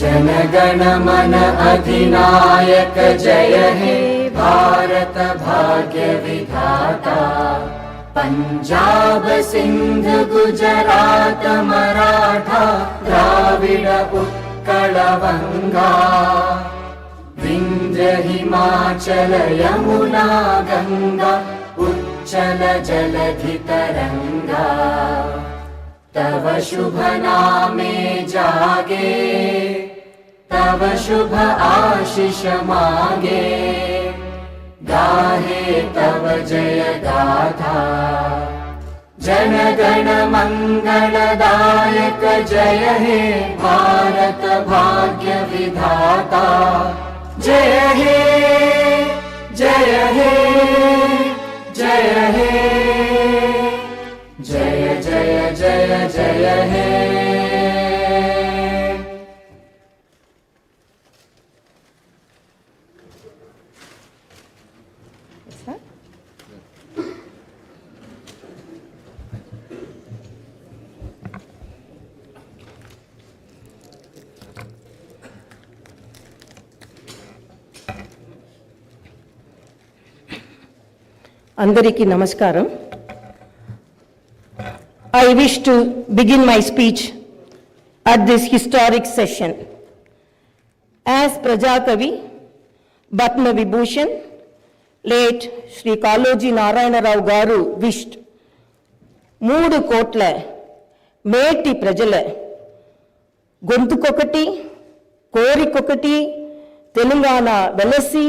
जनगण मन अधिनायक जय हे भारत भाग्य विधाता। पंजाब सिंध गुजरात मराठा द्राविड उत्कल वंगा। विंध्य हिमाचल यमुना गंगा उच्चल जलधि तरंगा। तव शुभ नामे जागे तव शुभ आशीष मागे। गाहे तव जय गाथा जन गण मंगलदायक जय हे भारत भाग्य विधाता। जय हे जय हे जय हे जय जय जय जय हे। Andariki Namaskaram. I wish to begin my speech at this historic session. As Prajakavi, Batma Vibhushan, late Sri Kaloji Narayana Rao Garu wished, Moodu Kotla, Meti Prajala, Gontukokati, Korikokati, Telangana Velasi,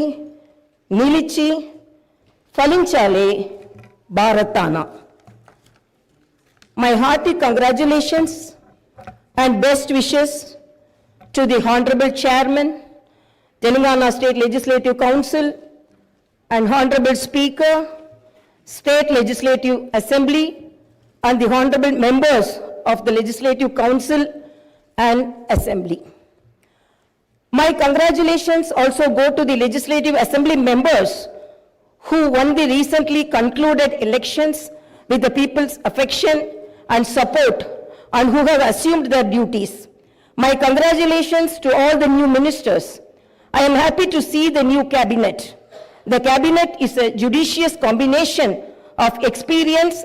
Nilichi, Falinchale, Bharatana. My hearty congratulations and best wishes to the Honorable Chairman, Telangana State Legislative Council, and Honorable Speaker, State Legislative Assembly, and the Honorable Members of the Legislative Council and Assembly. My congratulations also go to the Legislative Assembly members who won the recently concluded elections with the people's affection and support and who have assumed their duties. My congratulations to all the new ministers. I am happy to see the new cabinet. The cabinet is a judicious combination of experience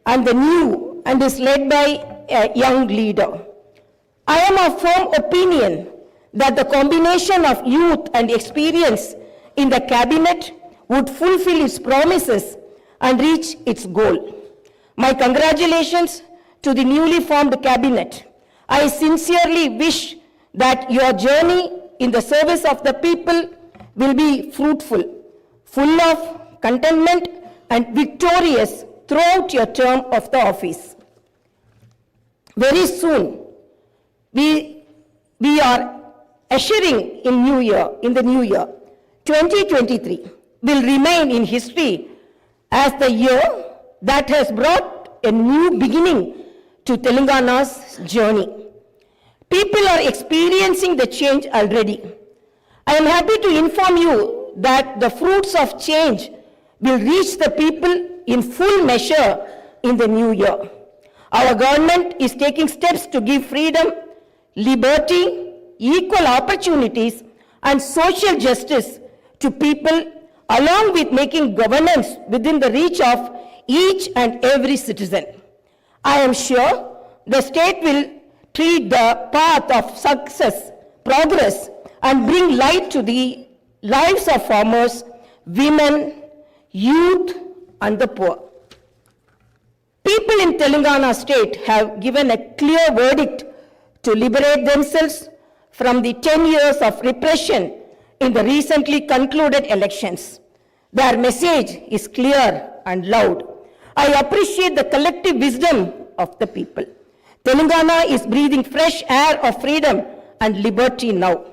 and the new and is led by a young leader. I am of firm opinion that the combination of youth and experience in the cabinet would fulfill its promises and reach its goal. My congratulations to the newly formed cabinet. I sincerely wish that your journey in the service of the people will be fruitful, full of contentment and victorious throughout your term of the office. Very soon, we are ushering in the new year. 2023 will remain in history as the year that has brought a new beginning to Telangana's journey. People are experiencing the change already. I am happy to inform you that the fruits of change will reach the people in full measure in the new year. Our government is taking steps to give freedom, liberty, equal opportunities, and social justice to people, along with making governance within the reach of each and every citizen. I am sure the state will tread the path of success, progress, and bring light to the lives of farmers, women, youth, and the poor. People in Telangana state have given a clear verdict to liberate themselves from the 10 years of repression in the recently concluded elections. Their message is clear and loud. I appreciate the collective wisdom of the people. Telangana is breathing fresh air of freedom and liberty now.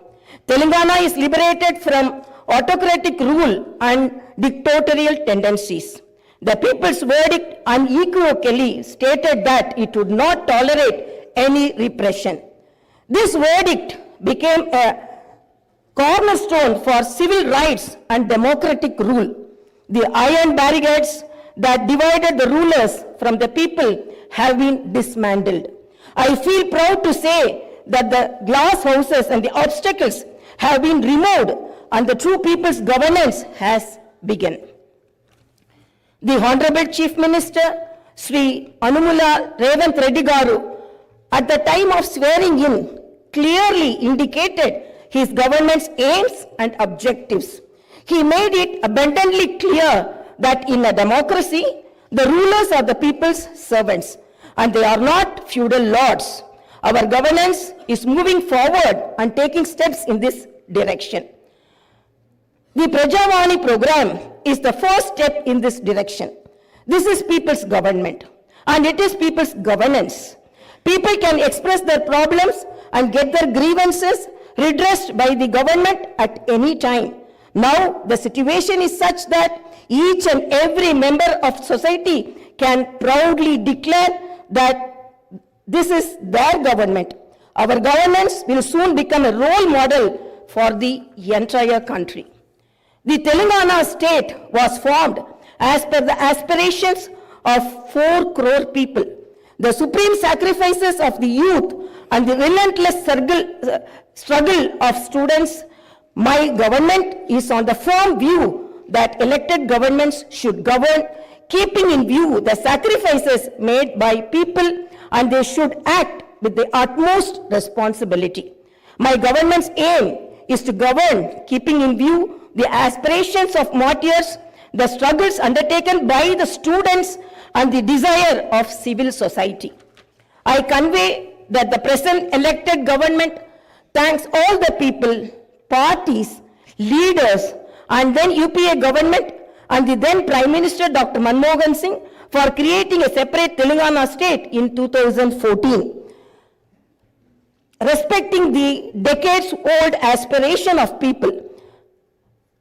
Telangana is liberated from autocratic rule and dictatorial tendencies. The people's verdict unequivocally stated that it would not tolerate any repression. This verdict became a cornerstone for civil rights and democratic rule. The iron barricades that divided the rulers from the people have been dismantled. I feel proud to say that the glass houses and the obstacles have been removed and the true people's governance has begun. The Honorable Chief Minister, Sri Anumula Revanth Reddy Garu, at the time of swearing in, clearly indicated his government's aims and objectives. He made it abundantly clear that in a democracy, the rulers are the people's servants and they are not feudal lords. Our governance is moving forward and taking steps in this direction. The Prajavani program is the first step in this direction. This is people's government and it is people's governance. People can express their problems and get their grievances redressed by the government at any time. Now the situation is such that each and every member of society can proudly declare that this is their government. Our governance will soon become a role model for the entire country. The Telangana state was formed as per the aspirations of 4 crore people. The supreme sacrifices of the youth and the relentless struggle of students, my government is on the firm view that elected governments should govern, keeping in view the sacrifices made by people, and they should act with the utmost responsibility. My government's aim is to govern, keeping in view the aspirations of martyrs, the struggles undertaken by the students, and the desire of civil society. I convey that the present elected government thanks all the people, parties, leaders, and then UPA government and the then Prime Minister Dr. Manmohan Singh for creating a separate Telangana state in 2014. Respecting the decades-old aspiration of people,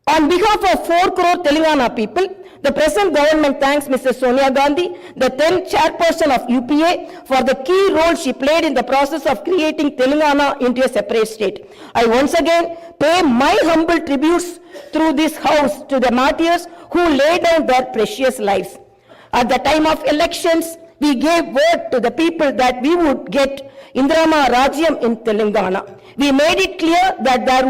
on behalf of 4 crore Telangana people, the present government thanks Mrs. Sonia Gandhi, the then chairperson of UPA, for the key role she played in the process of creating Telangana into a separate state. I once again pay my humble tributes through this house to the martyrs who laid down their precious lives. At the time of elections, we gave word to the people that we would get Indrama Rajyam in Telangana. We made it clear that there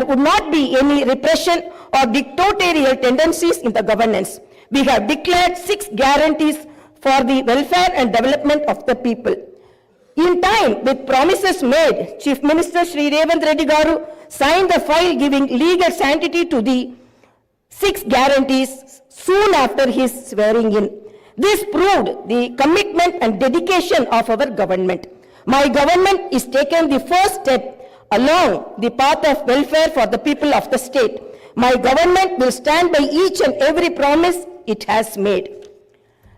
would not be any repression or dictatorial tendencies in the governance. We have declared 6 guarantees for the welfare and development of the people. In time, with promises made, Chief Minister Sri Revanth Reddy Garu signed the file giving legal sanctity to the 6 guarantees soon after his swearing in. This proved the commitment and dedication of our government. My government is taking the first step along the path of welfare for the people of the state. My government will stand by each and every promise it has made.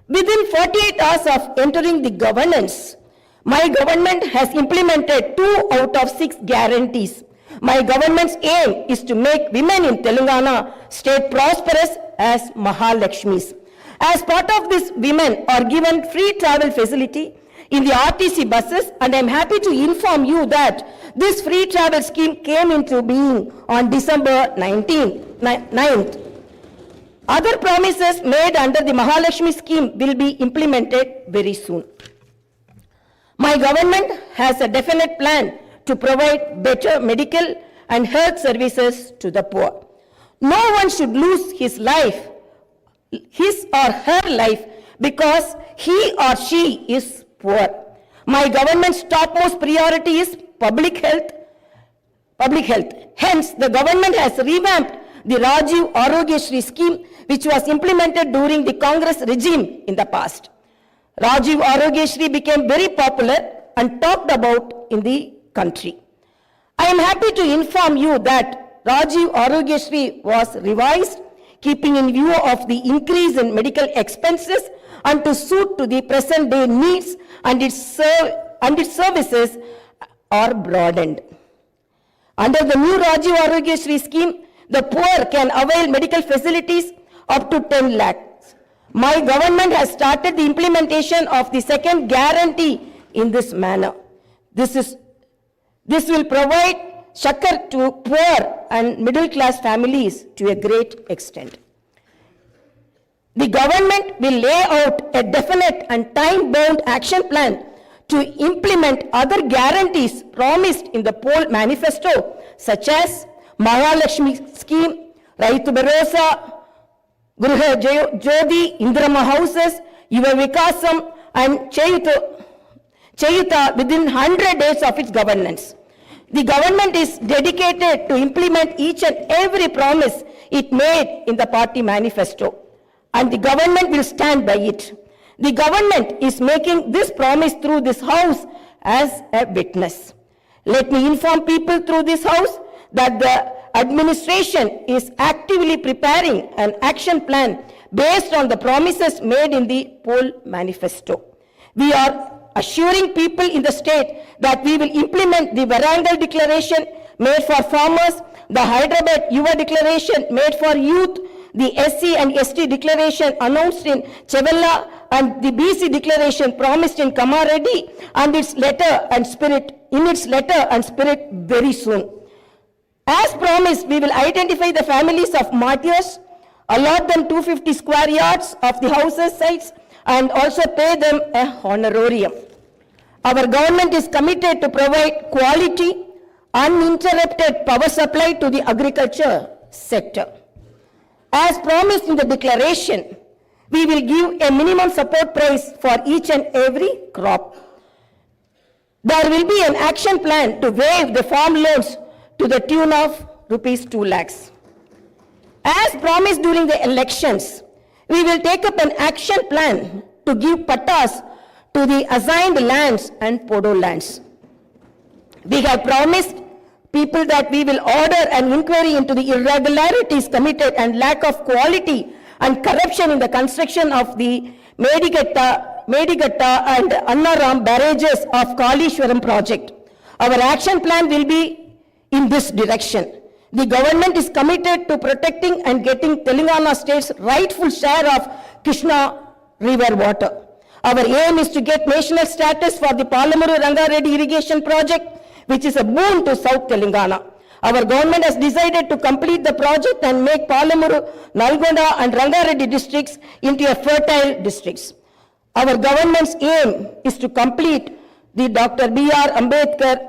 Within 48 hours of entering the governance, my government has implemented 2 out of 6 guarantees. My government's aim is to make women in Telangana state prosperous as Mahalakshmis. As part of this, women are given free travel facility in the RTC buses, and I am happy to inform you that this free travel scheme came into being on December 9th. Other promises made under the Mahalakshmi scheme will be implemented very soon. My government has a definite plan to provide better medical and health services to the poor. No one should lose his or her life because he or she is poor. My government's topmost priority is public health. Hence, the government has revamped the Rajiv Arogyashri scheme, which was implemented during the Congress regime in the past. Rajiv Arogyashri became very popular and talked about in the country. I am happy to inform you that Rajiv Arogyashri was revised, keeping in view of the increase in medical expenses and to suit to the present day needs, and its services are broadened. Under the new Rajiv Arogyashri scheme, the poor can avail medical facilities up to 10 lakhs. My government has started the implementation of the second guarantee in this manner. This will provide succor to poor and middle class families to a great extent. The government will lay out a definite and time-bound action plan to implement other guarantees promised in the poll manifesto, such as Mahalakshmi scheme, Raitu Bharosa, Gruha Jyoti, Indrama houses, Yuva Vikasam, and Chayuta within 100 days of its governance. The government is dedicated to implement each and every promise it made in the party manifesto, and the government will stand by it. The government is making this promise through this house as a witness. Let me inform people through this house that the administration is actively preparing an action plan based on the promises made in the poll manifesto. We are assuring people in the state that we will implement the Varangal declaration made for farmers, the Hyderabad Yuva declaration made for youth, the SC and ST declaration announced in Chevella, and the BC declaration promised in Kamareddy, and its letter and spirit very soon. As promised, we will identify the families of martyrs, allot them 250 square yards of the houses sites, and also pay them a honorarium. Our government is committed to provide quality, uninterrupted power supply to the agriculture sector. As promised in the declaration, we will give a minimum support price for each and every crop. There will be an action plan to waive the farm loans to the tune of rupees 2 lakhs. As promised during the elections, we will take up an action plan to give pattas to the assigned lands and podo lands. We have promised people that we will order an inquiry into the irregularities committed and lack of quality and corruption in the construction of the Medigatta and Annaram barrages of Kalishwaram project. Our action plan will be in this direction. The government is committed to protecting and getting Telangana state's rightful share of Krishna river water. Our aim is to get national status for the Palamuru Rangareddy irrigation project, which is a boon to South Telangana. Our government has decided to complete the project and make Palamuru, Nalgonda and Rangareddy districts into a fertile districts. Our government's aim is to complete the Dr. B.R. Ambedkar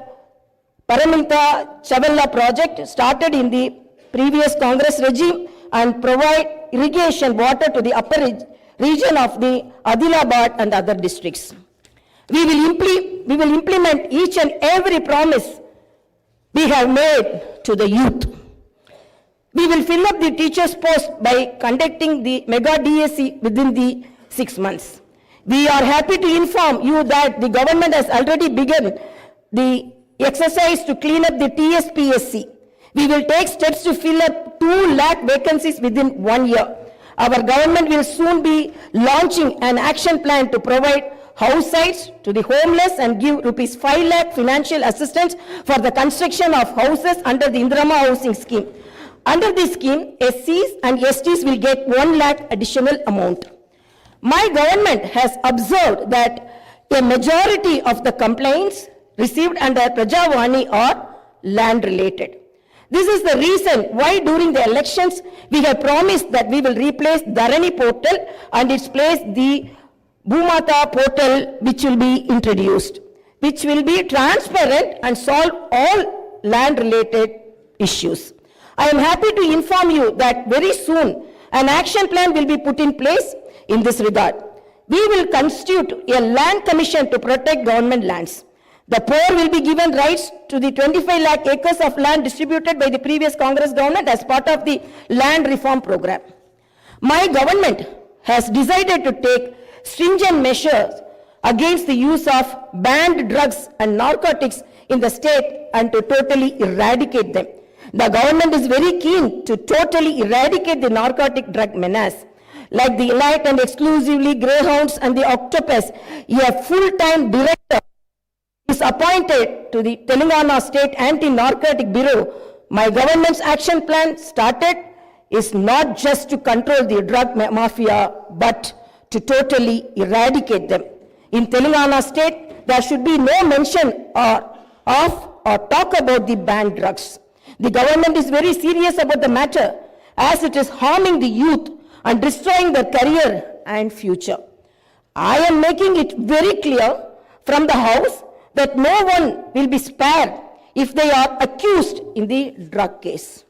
Paramita Chavella project started in the previous Congress regime and provide irrigation water to the upper region of the Adilabad and other districts. We will implement each and every promise we have made to the youth. We will fill up the teachers' post by conducting the mega DSC within the 6 months. We are happy to inform you that the government has already begun the exercise to clean up the TSPSC. We will take steps to fill up 2 lakh vacancies within 1 year. Our government will soon be launching an action plan to provide house sites to the homeless and give rupees 5 lakh financial assistance for the construction of houses under the Indrama housing scheme. Under this scheme, SCs and STs will get 1 lakh additional amount. My government has observed that a majority of the complaints received under Prajavani are land related. This is the reason why during the elections we have promised that we will replace Dharani portal and its place the Bhumata portal, which will be introduced, which will be transparent and solve all land related issues. I am happy to inform you that very soon an action plan will be put in place in this regard. We will constitute a land commission to protect government lands. The poor will be given rights to the 25 lakh acres of land distributed by the previous Congress government as part of the land reform program. My government has decided to take stringent measures against the use of banned drugs and narcotics in the state and to totally eradicate them. The government is very keen to totally eradicate the narcotic drug menace. Like the elite and exclusively greyhounds and the octopus, a full-time director is appointed to the Telangana State Anti-Narcotic Bureau. My government's action plan started is not just to control the drug mafia, but to totally eradicate them. In Telangana State, there should be no mention of or talk about the banned drugs. The government is very serious about the matter as it is harming the youth and destroying their career and future. I am making it very clear from the house that no one will be spared if they are accused in the drug case.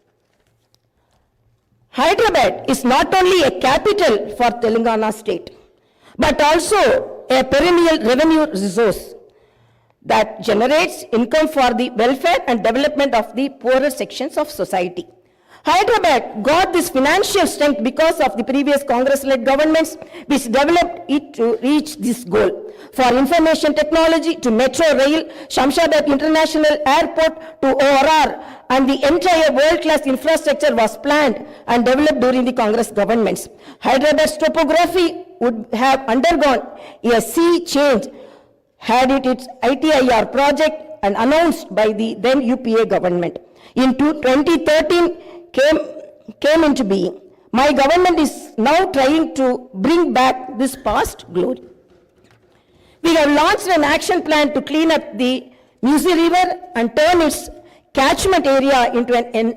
Hyderabad is not only a capital for Telangana state, but also a perennial revenue resource that generates income for the welfare and development of the poorer sections of society. Hyderabad got this financial strength because of the previous Congress-led governments which developed it to reach this goal. For information technology to metro rail, Shamshabad International Airport to ORR, and the entire world-class infrastructure was planned and developed during the Congress governments. Hyderabad's topography would have undergone a sea change had it its ITIR project and announced by the then UPA government. In 2013 came into being. My government is now trying to bring back this past glory. We have launched an action plan to clean up the Musi River and turn its catchment area into an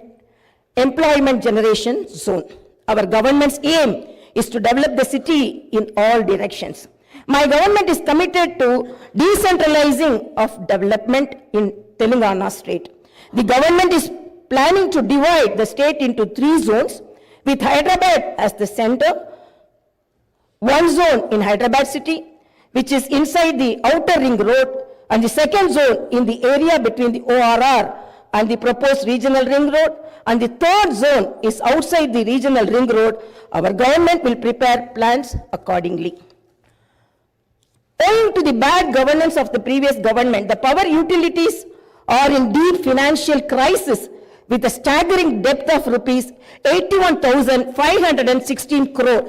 employment generation zone. Our government's aim is to develop the city in all directions. My government is committed to decentralizing of development in Telangana state. The government is planning to divide the state into 3 zones, with Hyderabad as the center. One zone in Hyderabad city, which is inside the outer ring road, and the second zone in the area between the ORR and the proposed regional ring road, and the third zone is outside the regional ring road. Our government will prepare plans accordingly. Owing to the bad governance of the previous government, the power utilities are in deep financial crisis with a staggering debt of rupees 81,516 crore.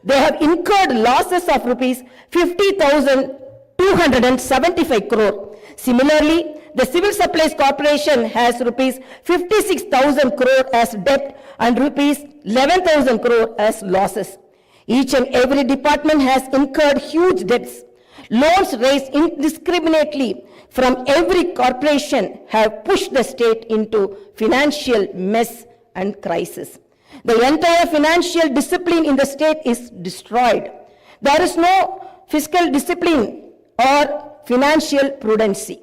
They have incurred losses of rupees 50,275 crore. Similarly, the Civil Supplies Corporation has rupees 56,000 crore as debt and rupees 11,000 crore as losses. Each and every department has incurred huge debts. Loans raised indiscriminately from every corporation have pushed the state into financial mess and crisis. The entire financial discipline in the state is destroyed. There is no fiscal discipline or financial prudency.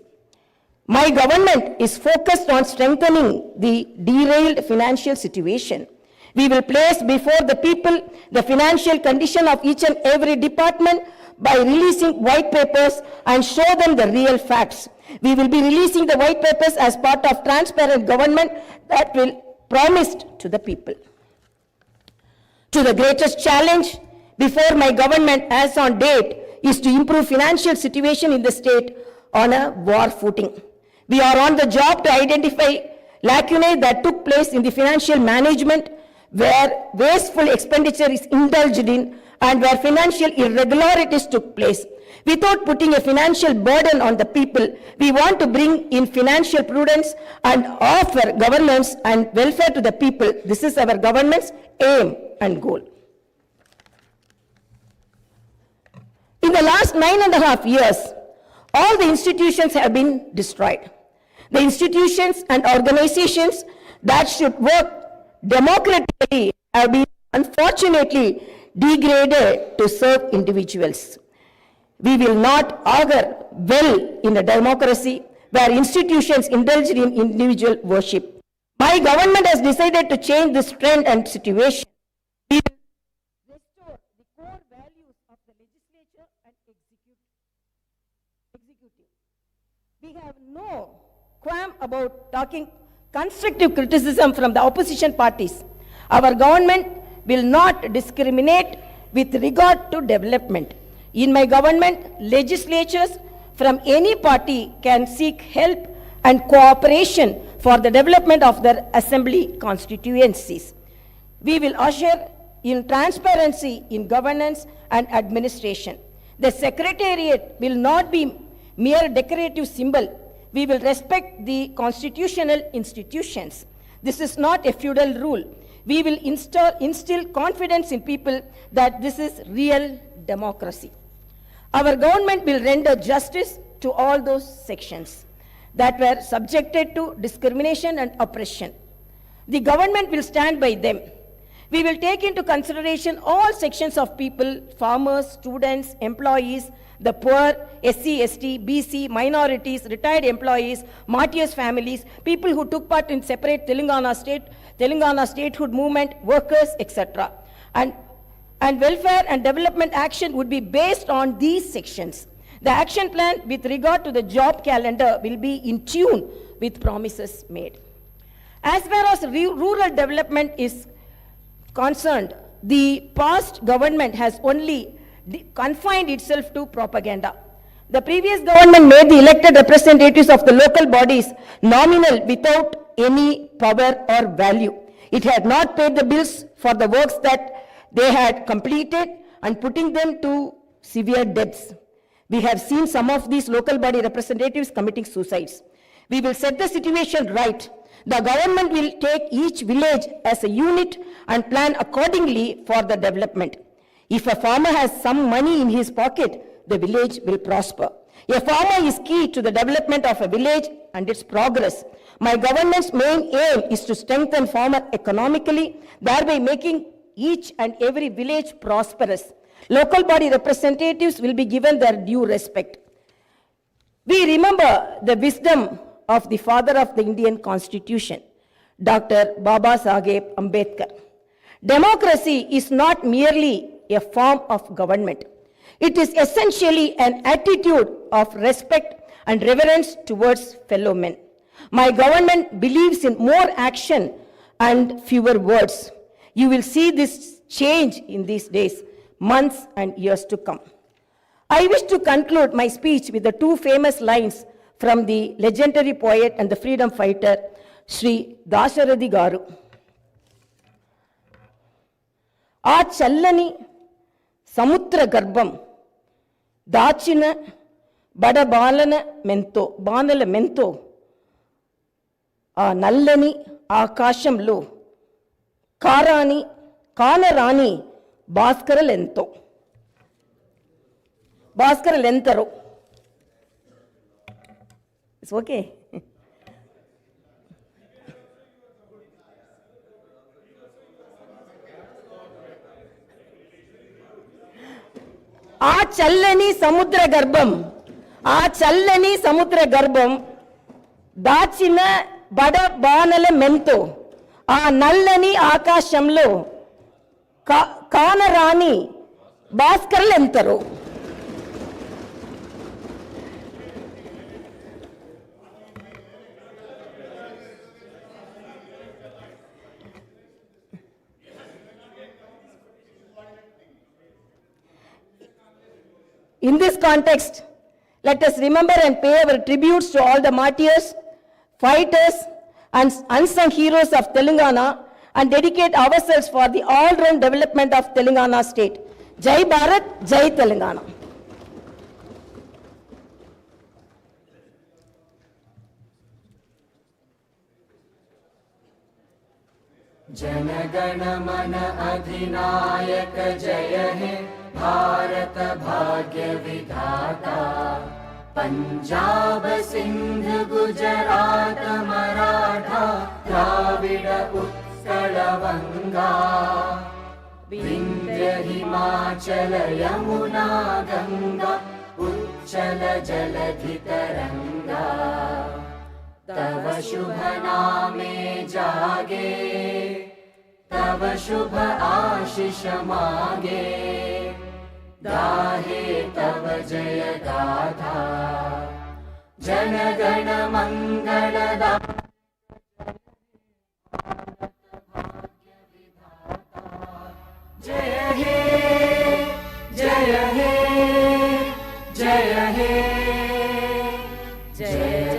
My government is focused on strengthening the derailed financial situation. We will place before the people the financial condition of each and every department by releasing white papers and show them the real facts. We will be releasing the white papers as part of transparent government that will promised to the people. To the greatest challenge before my government as on date is to improve financial situation in the state on a war footing. We are on the job to identify lacunae that took place in the financial management where wasteful expenditure is indulged in and where financial irregularities took place. Without putting a financial burden on the people, we want to bring in financial prudence and offer governance and welfare to the people. This is our government's aim and goal. In the last 9.5 years, all the institutions have been destroyed. The institutions and organizations that should work democratically have been unfortunately degraded to serve individuals. We will not augur well in a democracy where institutions indulge in individual worship. My government has decided to change this trend and situation. We will restore the core values of the legislature and executive. We have no qualm about talking constructive criticism from the opposition parties. Our government will not discriminate with regard to development. In my government, legislatures from any party can seek help and cooperation for the development of their assembly constituencies. We will usher in transparency in governance and administration. The secretariat will not be mere decorative symbol. We will respect the constitutional institutions. This is not a feudal rule. We will instill confidence in people that this is real democracy. Our government will render justice to all those sections that were subjected to discrimination and oppression. The government will stand by them. We will take into consideration all sections of people, farmers, students, employees, the poor, SC, ST, BC, minorities, retired employees, martyrs' families, people who took part in separate Telangana statehood movement, workers, etc. And welfare and development action would be based on these sections. The action plan with regard to the job calendar will be in tune with promises made. As far as rural development is concerned, the past government has only confined itself to propaganda. The previous government made the elected representatives of the local bodies nominal without any power or value. It had not paid the bills for the works that they had completed and putting them to severe debts. We have seen some of these local body representatives committing suicides. We will set the situation right. The government will take each village as a unit and plan accordingly for the development. If a farmer has some money in his pocket, the village will prosper. A farmer is key to the development of a village and its progress. My government's main aim is to strengthen farmer economically, thereby making each and every village prosperous. Local body representatives will be given their due respect. We remember the wisdom of the father of the Indian Constitution, Dr. Baba Saheb Ambedkar. Democracy is not merely a form of government. It is essentially an attitude of respect and reverence towards fellow men. My government believes in more action and fewer words. You will see this change in these days, months and years to come. I wish to conclude my speech with the two famous lines from the legendary poet and the freedom fighter, Sri Dasharathy Garu. ఆ చల్లని సముద్ర గర్భం దాచిన బడబాలన మెంతో బాణల మెంతో ఆ నల్లని ఆకాశంలో కానరాని భాస్కరలెంతరో. It's okay. ఆ చల్లని సముద్ర గర్భం దాచిన బడబానల మెంతో ఆ నల్లని ఆకాశంలో కానరాని భాస్కరులెంతరో. In this context, let us remember and pay our tributes to all the martyrs, fighters, and unsung heroes of Telangana and dedicate ourselves for the all-round development of Telangana state. Jai Bharat, Jai Telangana. जनगण मन अधिनायक जय हे भारत भाग्य विधाता। पंजाब सिंध गुजरात मराठा द्राविड उत्कल वंगा विंध्य हिमाचल यमुना गंगा उच्चल जलधि तरंगा। तव शुभ नामे जागे तव शुभ आशीष मागे गाहे तव जय गाथा जनगण मंगलदा। जय हे जय हे जय हे जय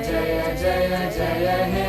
जय जय जय हे।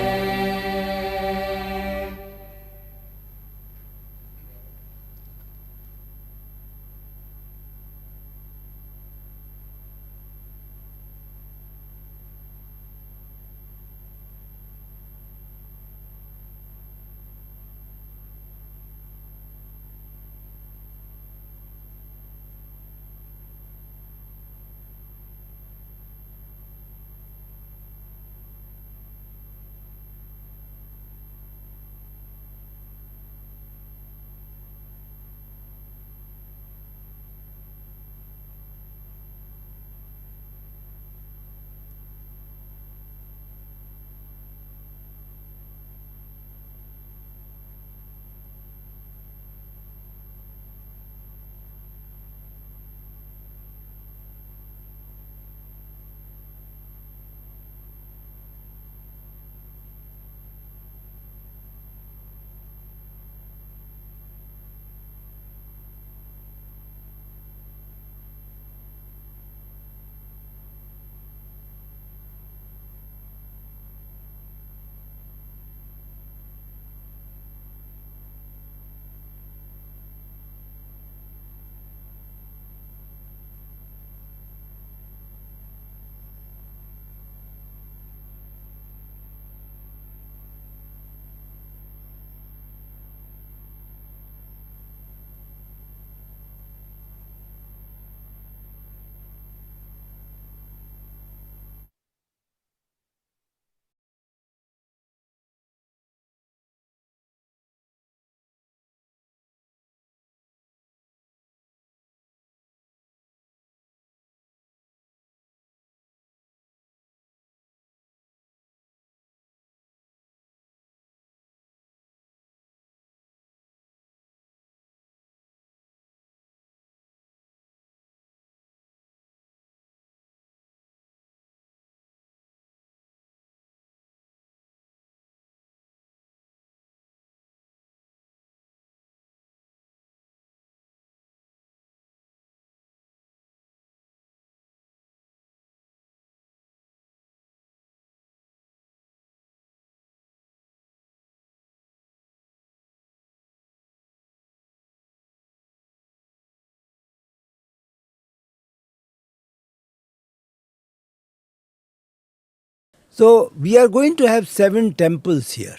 So we are going to have 7 temples here.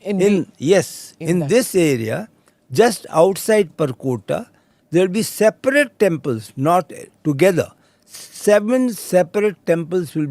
In this area, just outside Perkota, there will be separate temples, not together. 7 separate temples will